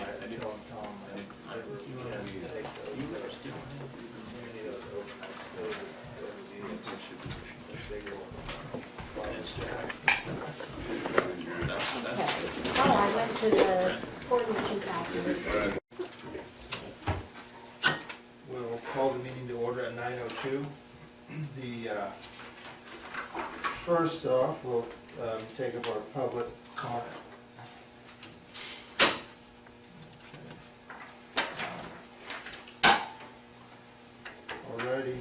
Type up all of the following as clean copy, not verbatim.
I did tell Tom that I really can't take those. You guys do. Any of those overnights, those would be a bigger one. Oh, I went to the coordination class. We'll call the meeting to order at 9:02. First off, we'll take up our public comment. Alrighty,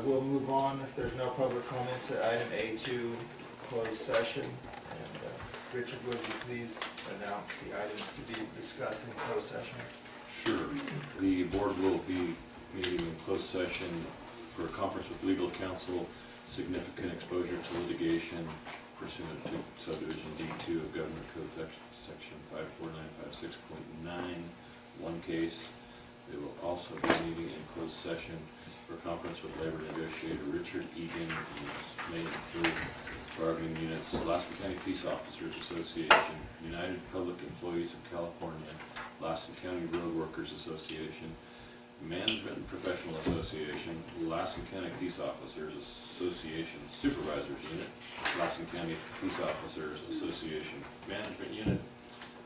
we'll move on if there's no public comments to item A2, closed session. And Richard, would you please announce the items to be discussed in closed session? Sure. The board will be meeting in closed session for a conference with legal counsel, significant exposure to litigation pursuant to subdivision D2 of Government Code section 54956.9, one case. They will also be meeting in closed session for a conference with labor negotiator Richard Egan, and may include bargaining units, Lassen County Peace Officers Association, United Public Employees of California, Lassen County Road Workers Association, Management and Professional Association, Lassen County Peace Officers Association Supervisors Unit, Lassen County Peace Officers Association Management Unit,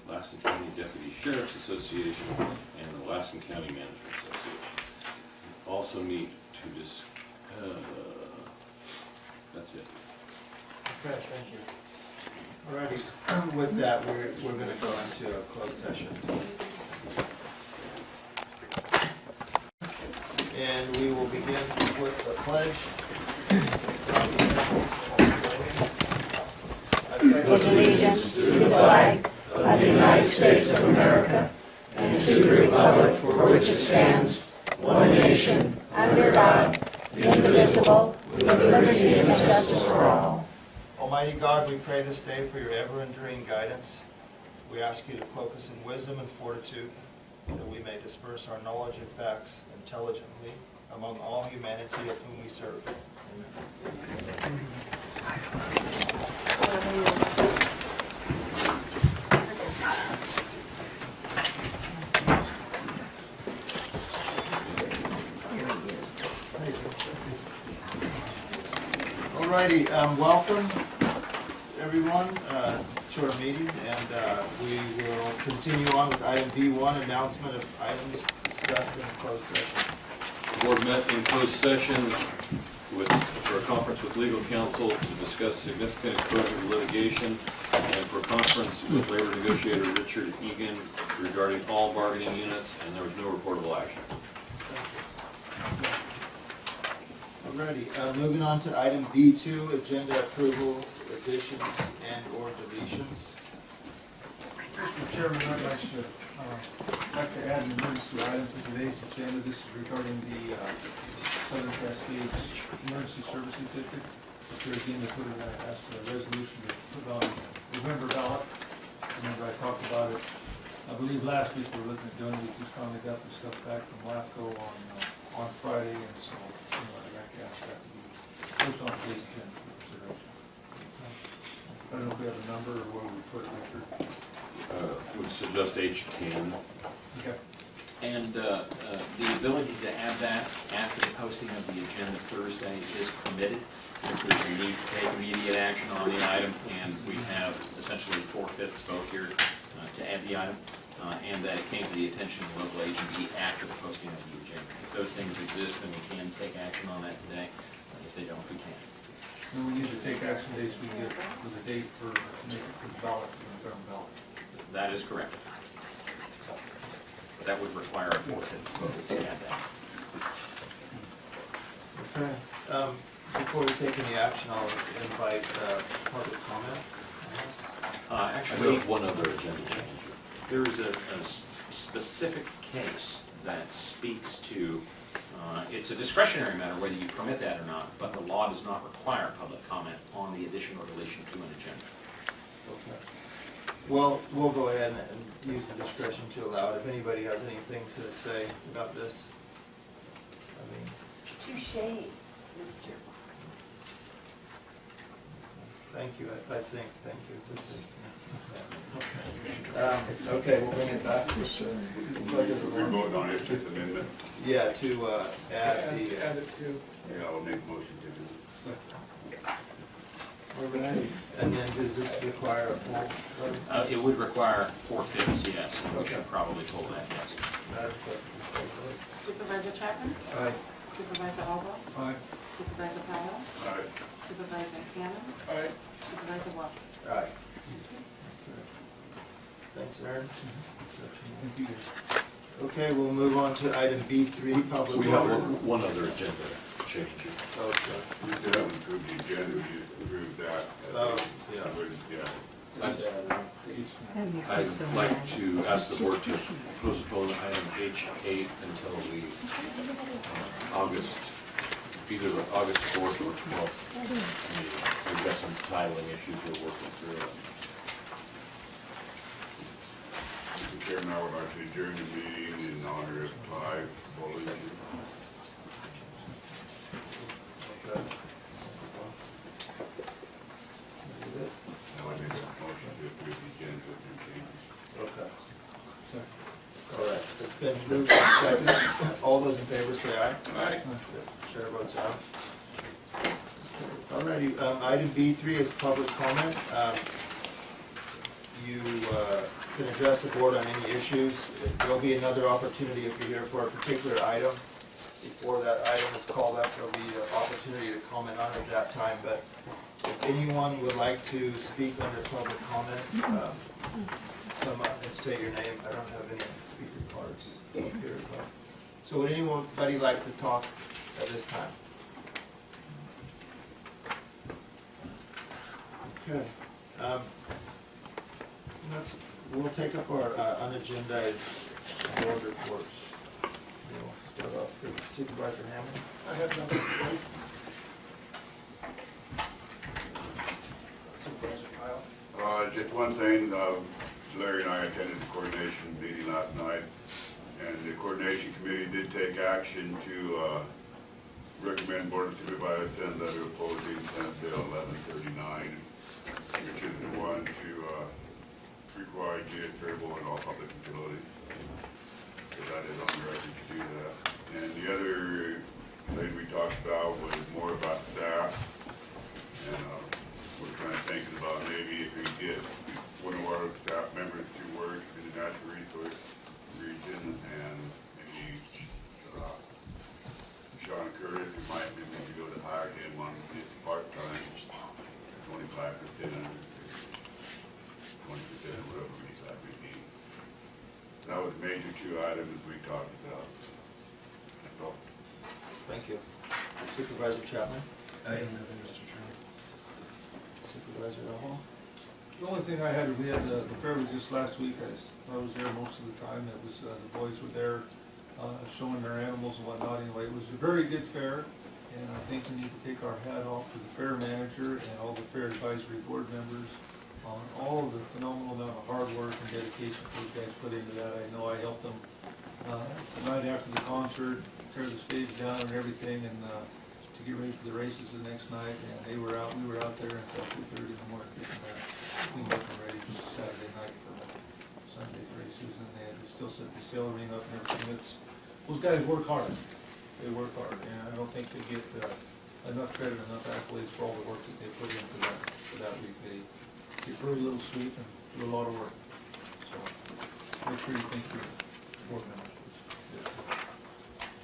Lassen County Deputy Sheriff's Association, and the Lassen County Management Association. Also meet to that's it. Okay, thank you. Alrighty, with that, we're going to go into a closed session. And we will begin with the pledge. Pledge allegiance to the flag of the United States of America and to the republic for which it stands, one nation, under God, indivisible, with liberty and justice for all. Almighty God, we pray this day for your ever-enduring guidance. We ask you to cloak us in wisdom and fortitude, that we may disperse our knowledge and facts intelligently among all humanity of whom we serve. Amen. Alrighty, welcome everyone to our meeting, and we will continue on with item B1, announcement of items discussed in closed session. The board met in closed session for a conference with legal counsel to discuss significant exposure to litigation, and for a conference with labor negotiator Richard Egan regarding all bargaining units, and there was no reportable action. Alrighty, moving on to item B2, agenda approval, additions and/or deletions. Mr. Chairman, I'd like to add an emergency item to today's agenda. This is regarding the Southern Cascades Emergency Service Certificate. Here again, to put it, I asked for a resolution to put on November ballot. Remember I talked about it, I believe last week we were looking at doing it. We just finally got the stuff back from LAFCO on Friday, and so I'd like to ask that to be pushed on today's agenda for consideration. I don't know if we have a number or where we put it, Richard. Would suggest H10. Okay. And the ability to add that after the posting of the agenda Thursday is permitted. If there's a need to take immediate action on the item, and we have essentially 4/5 vote here to add the item, and that it came to the attention of the local agency after the posting of the agenda. If those things exist, then we can take action on that today. If they don't, we can't. And we usually take action dates we get for the date for, to make it for the ballot, for the November ballot. That is correct. But that would require a 4/5 vote to add that. Okay. Before we take any action, I'll invite public comment. Actually, I have one other agenda change. there is a specific case that speaks to, it's a discretionary matter whether you permit that or not, but the law does not require public comment on the addition or deletion to an agenda. Okay. Well, we'll go ahead and use the discretion to allow it. If anybody has anything to say about this. I mean, Touche, Mr. Thank you, I think, thank you. Okay, we'll bring it back. We're voting on it, Fifth Amendment. Yeah, to add the. Add it to. Yeah, I'll make a motion to do All right, and then does this require a poll? It would require 4/5, yes, and we Okay. should probably pull that, yes. Madam Clerk, please call Supervisor Chapman? the roll. Aye. Supervisor Hobart? Aye. Supervisor Powell? it. All right. Supervisor Cannon? Aye. Supervisor Watson? Aye. Thanks, Aaron. Thank you, guys. Okay, we'll move on to item B3, public. We have comment. one other agenda change. Okay. We still haven't approved the agenda, we just approved that. Oh, yeah. Yeah. I'd like to ask the board to postpone item H8 until August, either the August 4th or 12th meeting. We've got some titling issues we're working through. Mr. Chairman, I would like to adjourn the meeting in honor of Clive Bowling. Okay. Now I make a motion to approve the agenda with new changes. Okay. All right, it's been moved and seconded. All those in favor say aye. Aye. Chair votes aye. All righty, item B3 is public comment. You can address the board on any issues. There'll be another opportunity if you're here for a particular item. Before that item is called up, there'll be an opportunity to comment on it at that time. But if anyone would like to speak under public comment, come up and state your name. I don't have any speaker cards up here. So would anybody like to talk at this time? Okay. We'll take up our unagendized board reports. We'll start off with Supervisor Hammond. I have nothing. Supervisor Kyle. Just one thing, Larry and I attended the coordination meeting last night, and the coordination committee did take action to recommend Board of Supervisors send letter opposing Senate Bill 1139, which is the one to require geothermal in all public utilities. So that is on the record to do that. And the other thing we talked about was more about staff, and we're kind of thinking about maybe if we get one of our staff members to work in the natural resource region, and maybe Sean Curtis, we might maybe go to hire him on his part-time, 25%, 20%, whatever we decide we need. That was major two items we talked about. That's all. Thank you. Supervisor Chapman. Mr. Chairman. Supervisor Hall. The only thing I had, we had, the fair was just last week, I was there most of the time, it was, the boys were there, showing their animals and whatnot, anyway, it was a very good fair, and I think we need to take our hat off to the fair manager and all the fair advisory board members on all of the phenomenal amount of hard work and dedication those guys put into that. I know I helped them, the night after the concert, tear the stage down and everything, and, to get ready for the races the next night, and we were out there until 2:30 in the morning, getting that cleaned up and ready for Saturday night for Sunday's races, and they had to still set the sail arena up and everything. Those guys work hard, they work hard, and I don't think they get, enough credit, enough accolades for all the work that they put into that, for that week. They very little sleep and do a lot of work, so make sure you think your board members.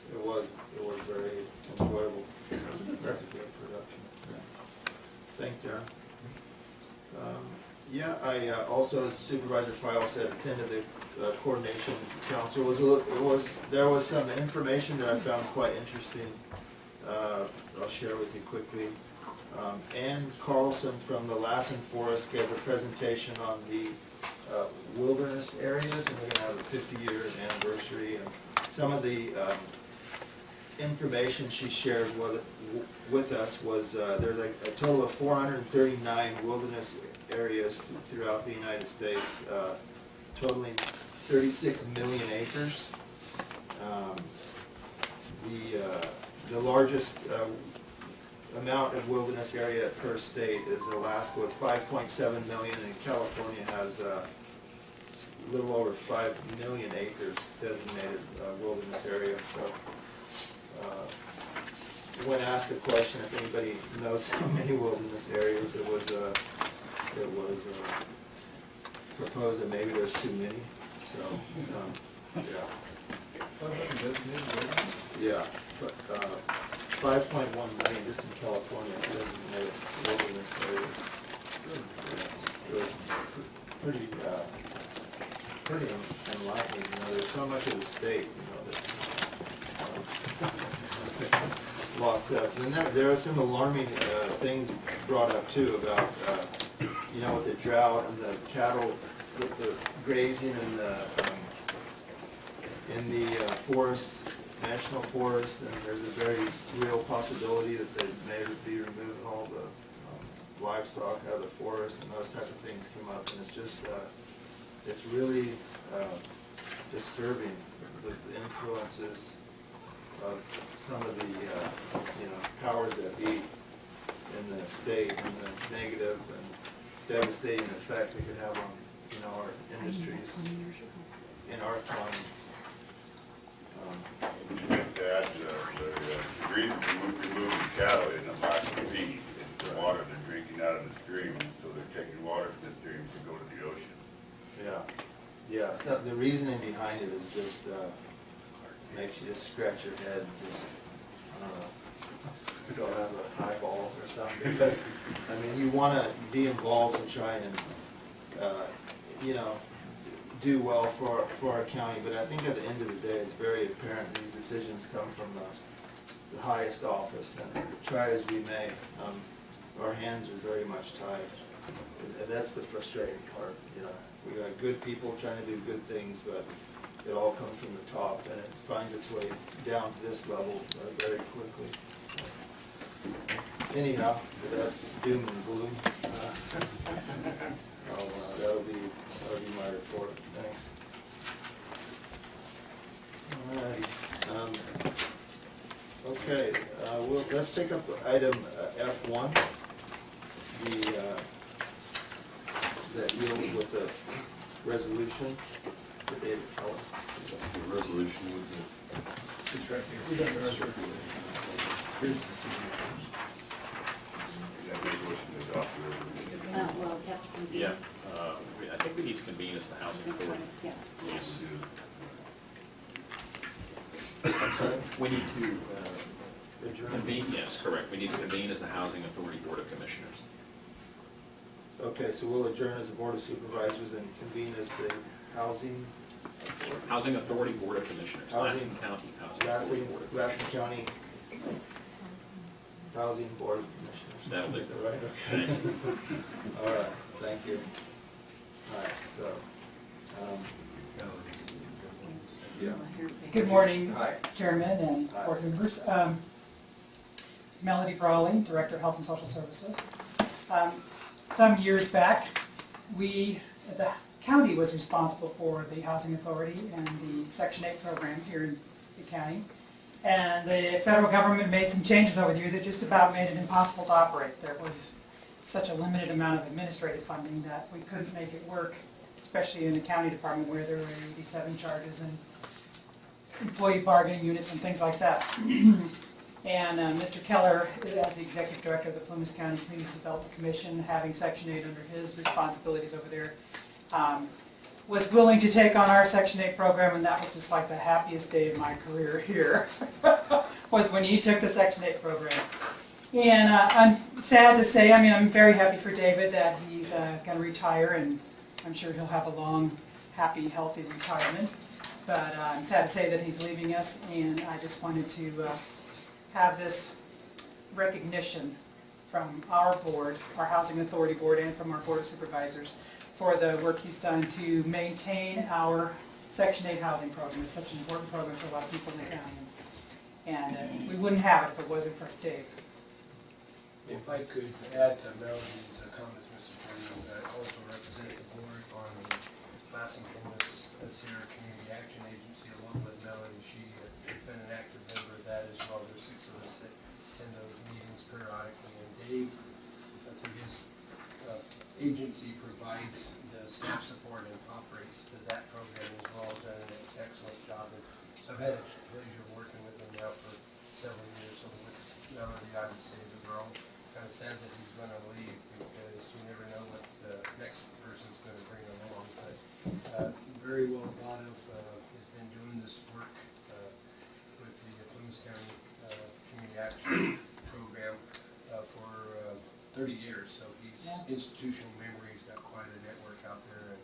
It was very enjoyable. Very good production. Thanks, Aaron. Yeah, I also, as Supervisor Kyle said, attended the coordination council. There was some information that I found quite interesting. I'll share with you quickly. Ann Carlson from the Lassen Forest gave a presentation on the wilderness areas, and we're going to have a 50-year anniversary. And some of the information she shared with us was there's a total of 439 wilderness areas throughout the United States, totaling 36 million acres. The largest amount of wilderness area per state is Alaska with 5.7 million, and California has a little over 5 million acres designated wilderness area. So when asked the question if anybody knows how many wilderness areas, it was proposed that maybe there's too many. So yeah. Yeah, but 5.1 million just in California designated wilderness areas. It was pretty enlightening, you know, there's so much of the state, you know, that's locked up. And there are some alarming things brought up too about, you know, with the drought and the cattle, with the grazing and in the forest, national forest, and there's a very real possibility that they may be removing all the livestock out of the forest, and those type of things come up, and it's just, it's really disturbing, the influences of some of the, you know, powers that be in the state, and the negative and devastating effect it could have on, you know, our industries in our county. Just to add, the reason we remove the cattle in the lack of feed and the water they're drinking out of the stream, so they're taking water from the stream to go to the ocean. Yeah, so the reasoning behind it is just, makes you just scratch your head, and just, I don't know, go have a highball or something, because, I mean, you wanna be involved and try and, you know, do well for our county, but I think at the end of the day, it's very apparent these decisions come from the highest office, and try as we may, our hands are very much tied. And that's the frustrating part, you know. We got good people trying to do good things, but it all comes from the top, and it finds its way down to this level very quickly. So, anyhow, that's doom and gloom. That'll be my report. Thanks. All right. Okay. Well, let's take up item F1. That deals with the resolution for David Keller. The resolution with the. It's right here. Is that make a motion to adopt the resolution? Well, we have to convene. Yeah, I think we need to convene as the housing authority. Yes. Yes. I'm sorry? We need to Adjourn. convene, yes, correct. We need to convene as the Housing Authority Board of Commissioners. Okay, so we'll adjourn as the Board of Supervisors and convene as the Housing Authority. Housing Authority Board of Commissioners, Housing- Lassen County Housing Authority Board of Lassen Commissioners. County Housing Board of Commissioners. That'll do. Is that right? Okay. All right, thank you. All right, so, yeah. Good morning, Hi. Chairman and Hi. board members. Melody Brawley, Director of Health and Social Services. Some years back, the county was responsible for the housing authority and the Section 8 program here in the county. And the federal government made some changes over the years that just about made it impossible to operate. There was such a limited amount of administrative funding that we couldn't make it work, especially in the county department where there were 87 charges and employee bargaining units and things like that. And Mr. Keller, as the Executive Director of the Plumas County Community Development Commission, having Section 8 under his responsibilities over there, was willing to take on our Section 8 program, and that was just like the happiest day of my career here, was when he took the Section 8 program. And I'm sad to say, I mean, I'm very happy for David that he's going to retire, and I'm sure he'll have a long, happy, healthy retirement. But I'm sad to say that he's leaving us, and I just wanted to have this recognition from our board, our Housing Authority Board, and from our Board of Supervisors for the work he's done to maintain our Section 8 housing program. It's such an important program for a lot of people in the county. And we wouldn't have it if it wasn't for Dave. If I could add to Melody's comments, Mr. Chairman, I also represent the board on the Lassen Plumas Sierra Community Action Agency along with Melody. She has been an active member of that as well. There's 6 of us that attend those meetings. periodically, and Dave, through his agency, provides the staff support and operates that program as well, done an excellent job. And so I've had a pleasure working with him now for several years, so with not only I would say that we're all kind of sad that he's gonna leave, because you never know what the next person's gonna bring along, but very well thought of, has been doing this work with the Plymouth County Community Action Program for 30 years, so he's institutional memory, he's got quite a network out there, and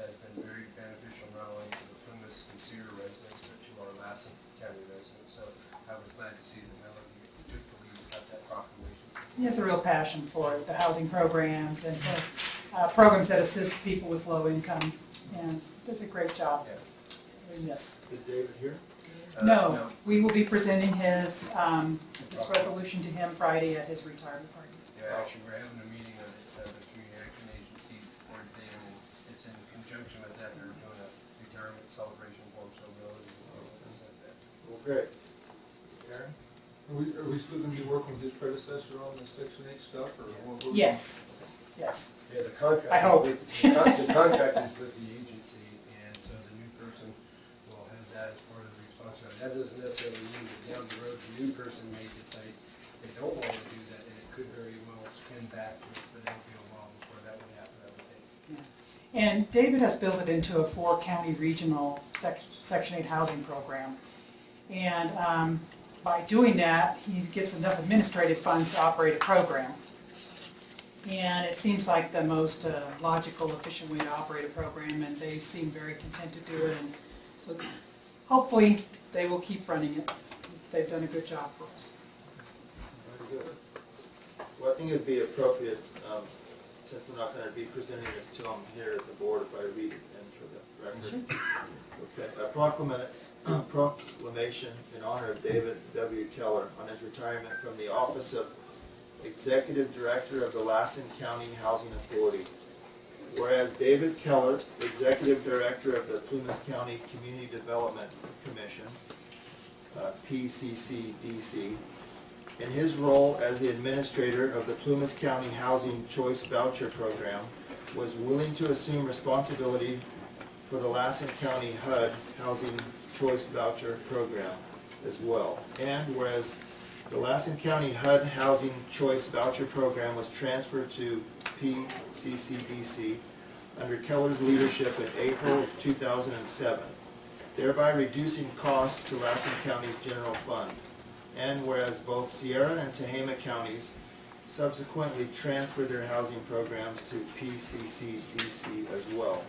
has been very beneficial not only to the Plymouth and Sierra residents, but to our Lassen County residents, so I was glad to see that Melody took the lead, got that proclamation. He has a real passion for the housing programs and for programs that assist people with low income, and does a great job. Yeah. We missed. Is David here? No, we will be presenting his, this resolution to him Friday at his retirement party. Yeah, actually, we're having a meeting of the Community Action Agency for today, and it's in conjunction with that, they're doing a retirement celebration for him, so Melody will present that. Well, great. Aaron? Are we still gonna be working with his predecessor on the Section 8 stuff, or what? Yes, yes. Yeah, the contract. I hope. The contract is with the agency, and so the new person will have that as part of the responsibility. That doesn't necessarily mean that down the road, the new person may decide they don't want to do that, and it could very well spin back, but it'll be a while before that would happen, I would think. And David has built it into a 4-county regional Section 8 housing program. And by doing that, he gets enough administrative funds to operate a program. And it seems like the most logical, efficient way to operate a program, and they seem very content to do it. And so hopefully they will keep running it. They've done a good job for us. Very good. Well, I think it'd be appropriate, since we're not gonna be presenting this to them here at the board, if I read it in for the record. Okay, a proclamation in honor of David W. Keller on his retirement from the office of Executive Director of the Lassen County Housing Authority. Whereas David Keller, Executive Director of the Plymouth County Community Development Commission, PCCDC, in his role as the administrator of the Plymouth County Housing Choice Voucher Program, was willing to assume responsibility for the Lassen County HUD Housing Choice Voucher Program as well. And whereas the Lassen County HUD Housing Choice Voucher Program was transferred to PCCDC under Keller's leadership in April of 2007, thereby reducing costs to Lassen County's general fund. And whereas both Sierra and Tehama counties subsequently transferred their housing programs to PCCDC as well.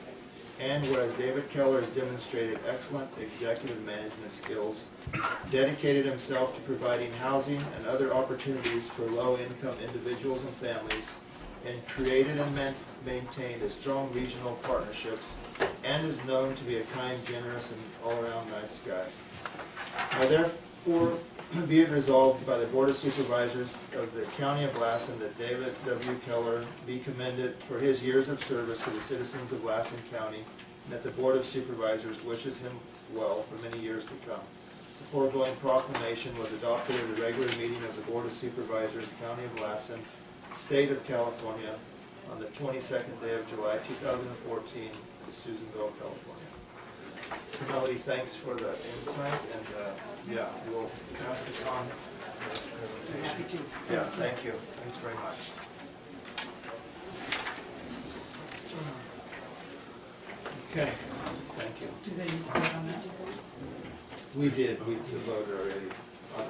And whereas David Keller has demonstrated excellent executive management skills, dedicated himself to providing housing and other opportunities for low-income individuals and families, and created and maintained a strong regional partnerships, and is known to be a kind, generous, and all-around nice guy. Now therefore be it resolved by the Board of Supervisors of the County of Lassen that David W. Keller be commended for his years of service to the citizens of Lassen County, and that the Board of Supervisors wishes him well for many years to come. The foregoing proclamation was adopted at a regular meeting of the Board of Supervisors, County of Lassen, State of California, on the 22nd day of July 2014, in Susanville, California. So Melody, thanks for the insight, and yeah, we'll pass this on for this presentation. Happy to. Yeah, thank you. Thanks very much. Okay, thank you. Do they need to vote on that? We did, we voted already.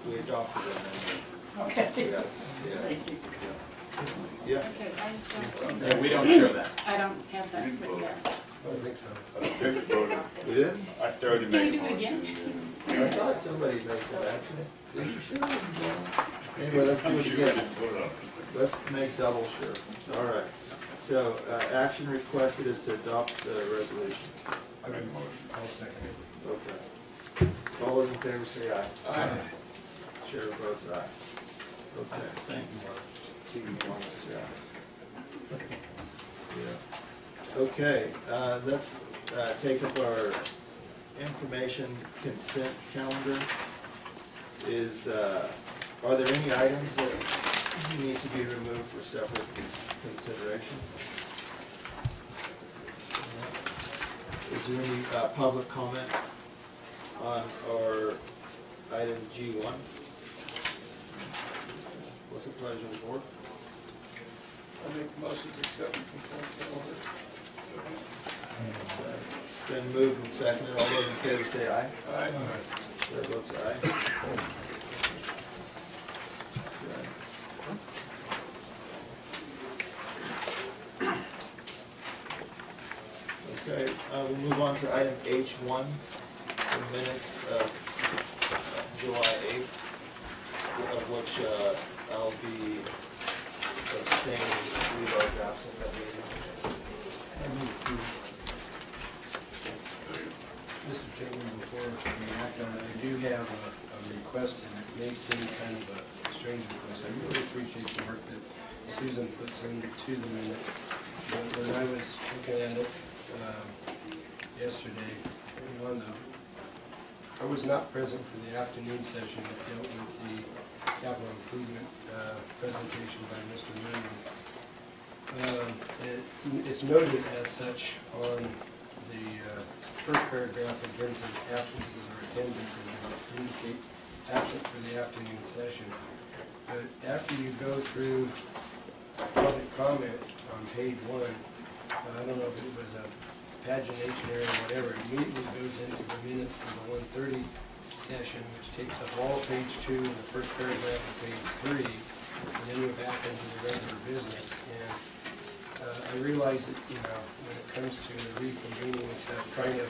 We adopted it. Okay. Yeah, yeah. Thank you. Yeah. Okay, Yeah, we don't show that. I don't have that written there. I don't think so. I think the voter, We did? I started to Can we make a do it again? motion. I thought somebody made that actually. Did you sure? Anyway, let's do I'm it sure I again. didn't vote on it. Let's make double sure. All right. So, action requested is to adopt the resolution. I make a motion. I'll second it. Okay. All those in favor say aye. Aye. Chair votes aye. Okay, thanks. Keeping honest, yeah. Yeah. Okay, let's take up our information consent calendar. Are there any items that need to be removed for separate consideration. Is there any public comment on our item G1? What's the pleasure of the board? I make a motion to accept the consent calendar. It's been moved and seconded. All those in favor say aye. Aye. Chair votes aye. Okay, we'll move on to item H1, the minutes of July 8th, of which I'll be abstaining, Levi's absent that meeting. Mr. Chairman, before we act on it, I do have a request, and it may seem kind of a strange request. I really appreciate the work that Susan puts into the minutes. But when I was looking at it yesterday, I was not present for the afternoon session that dealt with the capital improvement presentation by Mr. Moon. It's noted as such on the first paragraph in terms of absences or attendance, and it indicates absent for the afternoon session. But after you go through public comment on page 1, I don't know if it was a pagination error or whatever, it immediately goes into the minutes for the 1:30 session, which takes up all of page 2 and the first paragraph of page 3, and then we're back into the regular business. And I realize that, when it comes to reconvening and stuff, trying to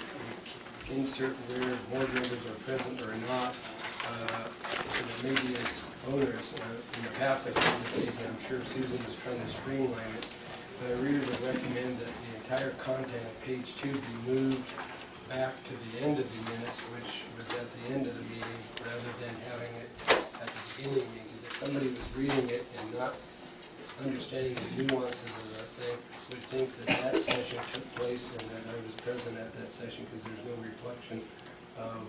insert where board members are present or not, maybe as owners, in the past I've seen the case, and I'm sure Susan is trying to streamline it, but I really would recommend that the entire content of page 2 be moved back to the end of the minutes, which was at the end of the meeting, rather than having it at the beginning of the meeting. If somebody was reading it and not understanding the nuances of the thing, would think that that session took place and that I was present at that session, because there's no reflection of,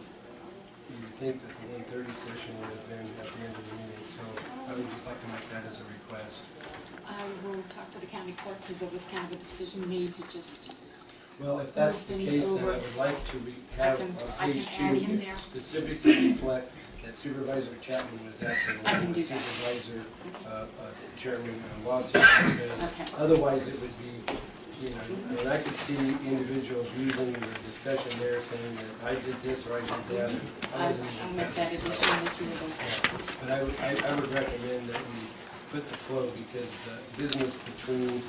you would think that the 1:30 session would have been at the end of the meeting. So I would just like to make that as a request. I will talk to the county clerk, because there was kind of a decision made to just, Well, if that's the Things case, then over. I would like to have I on can page add in 2 there. specifically reflect that Supervisor Chapman was absent, I can and do that. Supervisor Chairman Lassen, because Okay. otherwise it would be, and I could see individuals using the discussion there saying that I did this or I did that. and I I'll wasn't even make that present. addition with you those. But I would recommend that we put the flow, because the business between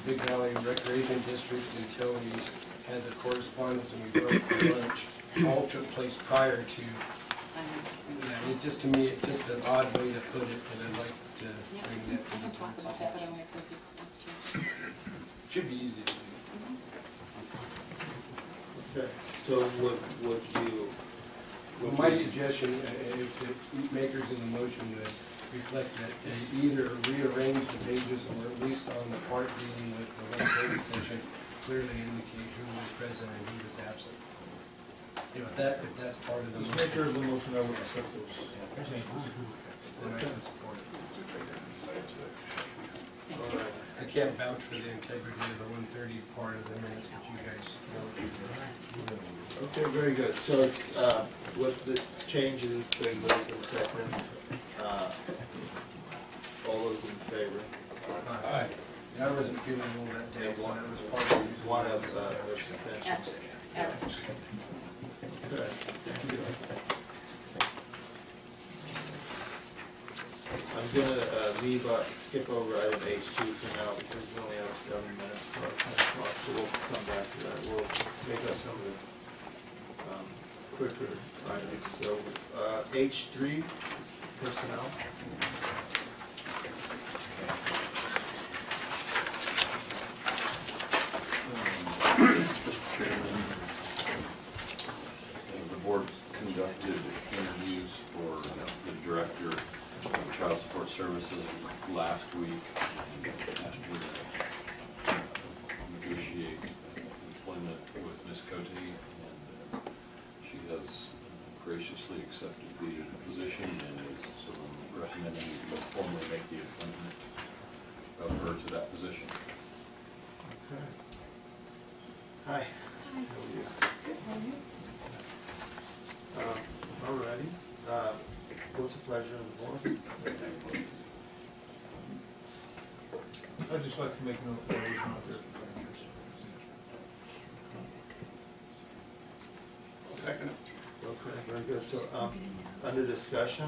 Big Valley Recreation District until we had the correspondence and we broke for lunch, all took place prior to, it just, to me, it's just an odd way to put it, and I'd like to Yeah, bring we that to can the talk about that, but I want to close it. Should be easy to do. Okay, so would you? Well, my suggestion, if the makers of the motion would reflect that they either rearrange the pages, or at least on the part dealing with the 1:30 session, clearly indicate who was present and who was absent. If that's part of the As motion, maker of the motion, I will accept those. then I can support it. All right. I can't vouch for the integrity of the 1:30 part of the minutes, but you guys know what you're doing. Okay, very good. So it's, with the changes being moved and seconded, all those in favor? Aye. Yeah, I wasn't feeling well that day, so that was part of the reason. One of abstentions. Absent. Good. I'm gonna skip over item H2 for now, because we only have 7 minutes till 10 o'clock, so we'll come back to that. We'll make up some of the quicker items. So, H3, personnel. Mr. Chairman, the board conducted interviews for the director of Child Support Services last week, and asked her to negotiate employment with Ms. Cote, and she has graciously accepted the position and is recommending you formally make the appointment of her to that position. Okay. Hi. How are you? All righty. What's the pleasure of the board? I'd just like to make note that I was not there. Second. Okay, very good. So, under discussion,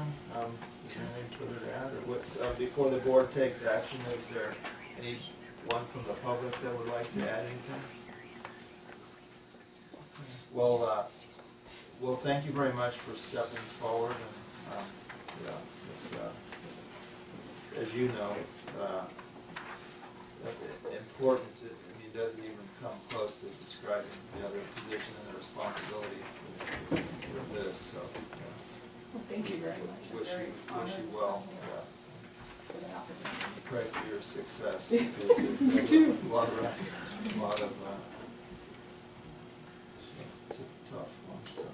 is there anything further to add? Or what, before the board takes action, is there anyone from the public that would like to add anything? Well, thank you very much for stepping forward, and, yeah, it's, as you know, important, doesn't even come close to describing the other position and the responsibility with this, so. Well, thank you very much. I'm Wish very you honored well. for the opportunity. Pray for your success. Me Because too. A lot of, it's a tough one, so,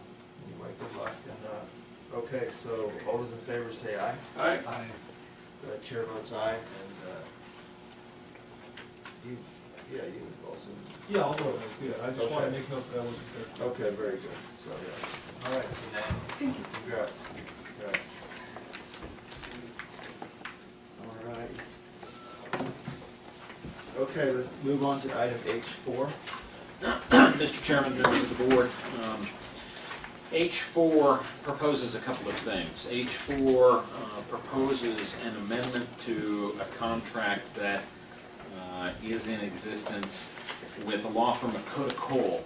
anyway, good luck, and, okay, so, all those in favor say aye. Aye. Aye. The chair votes aye, and, you also. Yeah, I'll go ahead, yeah, I just want to Okay. make note that I wasn't there. Okay, very good, so, yeah, all right, so now, Thank you. congrats. Congrats. All right. Okay, let's move on to item H4. Mr. Chairman, members of the board, H4 proposes a couple of things. H4 proposes an amendment to a contract that is in existence with a law firm of Coda Cole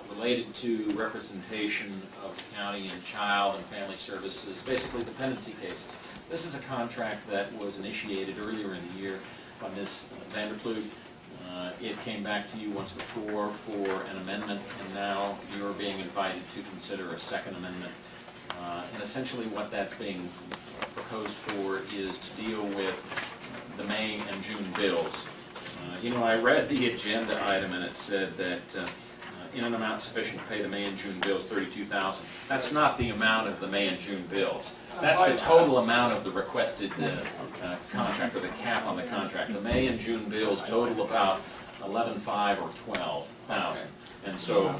related to representation of the county in child and family services, basically dependency cases. This is a contract that was initiated earlier in the year by Ms. Vanderploeg. It came back to you once before for an amendment, and now you're being invited to consider a second amendment. And essentially what that's being proposed for is to deal with the May and June bills. I read the agenda item and it said that in an amount sufficient to pay the May and June bills, $32,000. That's not the amount of the May and June bills. That's the total amount of the requested contract, or the cap on the contract. The May and June bills total about 11,500 or 12,000. And so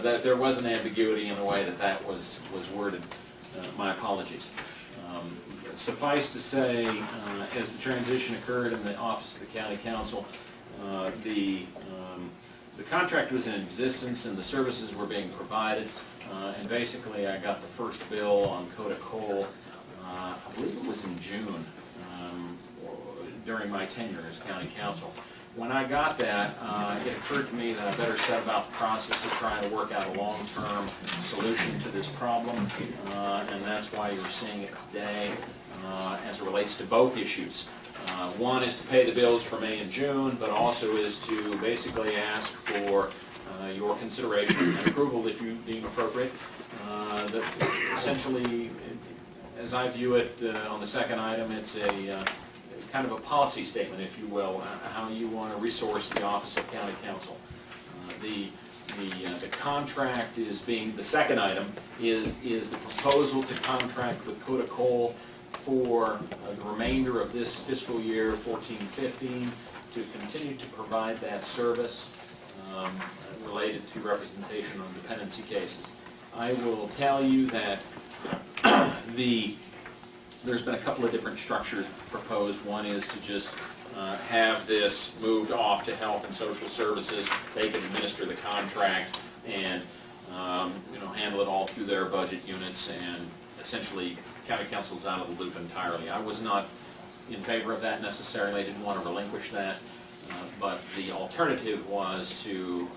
there was an ambiguity in the way that was worded. My apologies. Suffice to say, as the transition occurred in the office of the county council, the contract was in existence and the services were being provided. And basically, I got the first bill on Coda Cole, I believe it was in June, during my tenure as county council. When I got that, it occurred to me that I better set about the process of trying to work out a long-term solution to this problem, and that's why you're seeing it today as it relates to both issues. One is to pay the bills for May and June, but also is to basically ask for your consideration and approval, if you deem appropriate, that essentially, as I view it on the second item, it's a kind of a policy statement, if you will, how you want to resource the office of county council. The contract is being, the second item is the proposal to contract with Coda Cole for the remainder of this fiscal year, 14-15, to continue to provide that service related to representation on dependency cases. I will tell you that there's been a couple of different structures proposed. One is to just have this moved off to Health and Social Services. They can administer the contract and handle it all through their budget units, and essentially county council's out of the loop entirely. I was not in favor of that necessarily. I didn't want to relinquish that, but the alternative was to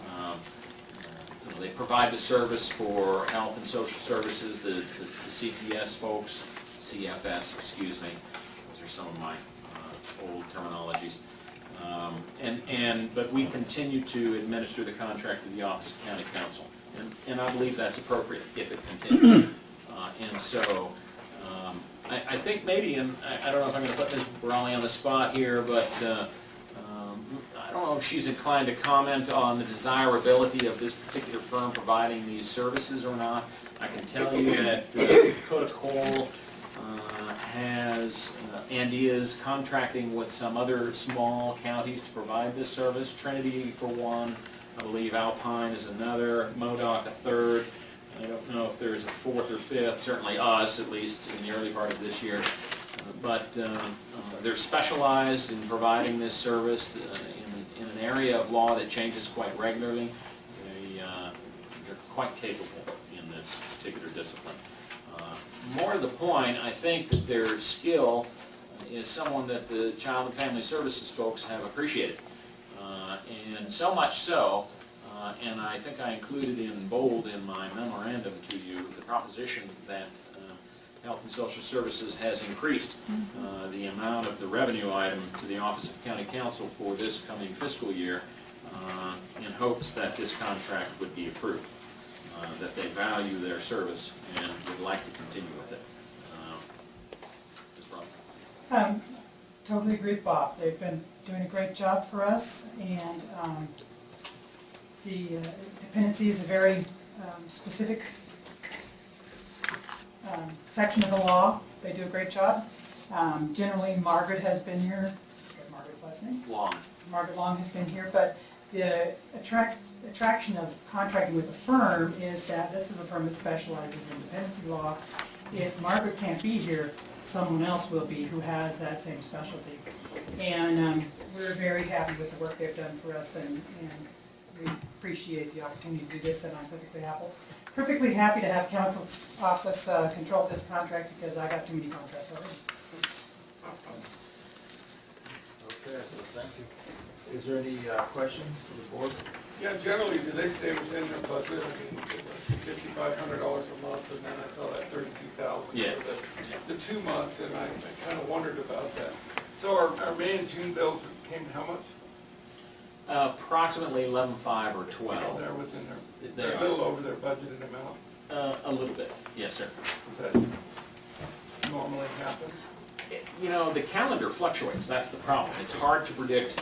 they provide the service for Health and Social Services, the CPS folks, CFS, excuse me. Those are some of my old terminologies. But we continue to administer the contract to the Office of County Council. And I believe that's appropriate if it continues. And so I think maybe, and I don't know if I'm going to put Ms. Brawley on the spot here, but I don't know if she's inclined to comment on the desirability of this particular firm providing these services or not. I can tell you that Coda Cole has and is contracting with some other small counties to provide this service. Trinity for one, I believe Alpine is another, MoDOC a third. I don't know if there's a fourth or fifth, certainly us, at least in the early part of this year. But they're specialized in providing this service in an area of law that changes quite regularly. They're quite capable in this particular discipline. More to the point, I think that their skill is someone that the Child and Family Services folks have appreciated. And so much so, and I think I included in bold in my memorandum to you the proposition that Health and Social Services has increased the amount of the revenue item to the Office of County Counsel for this coming fiscal year in hopes that this contract would be approved, that they value their service and would like to continue with it. Ms. Brown? Totally agree with Bob. They've been doing a great job for us, and the dependency is a very specific section of the law. They do a great job. Generally, Margaret has been here. Margaret's last name? Long. Margaret Long has been here, but the attraction of contracting with a firm is that this is a firm that specializes in dependency law. If Margaret can't be here, someone else will be who has that same specialty. And we're very happy with the work they've done for us, and we appreciate the opportunity to do this, and I'm perfectly happy to have council office control this contract, because I got too many contracts already. Okay, well, thank you. Is there any questions from the board? Yeah, generally, do they stay within their budget? I mean, I see $5,500 a month, and then I saw that 32,000. Yeah. So the 2 months, and I kind of wondered about that. So our May and June bills came to how much? Approximately 11.5 or 12. They're within They they're a are. little over their budgeted amount. A little bit, yes, sir. Does that normally happen? You know, the calendar fluctuates, that's the problem. It's hard to predict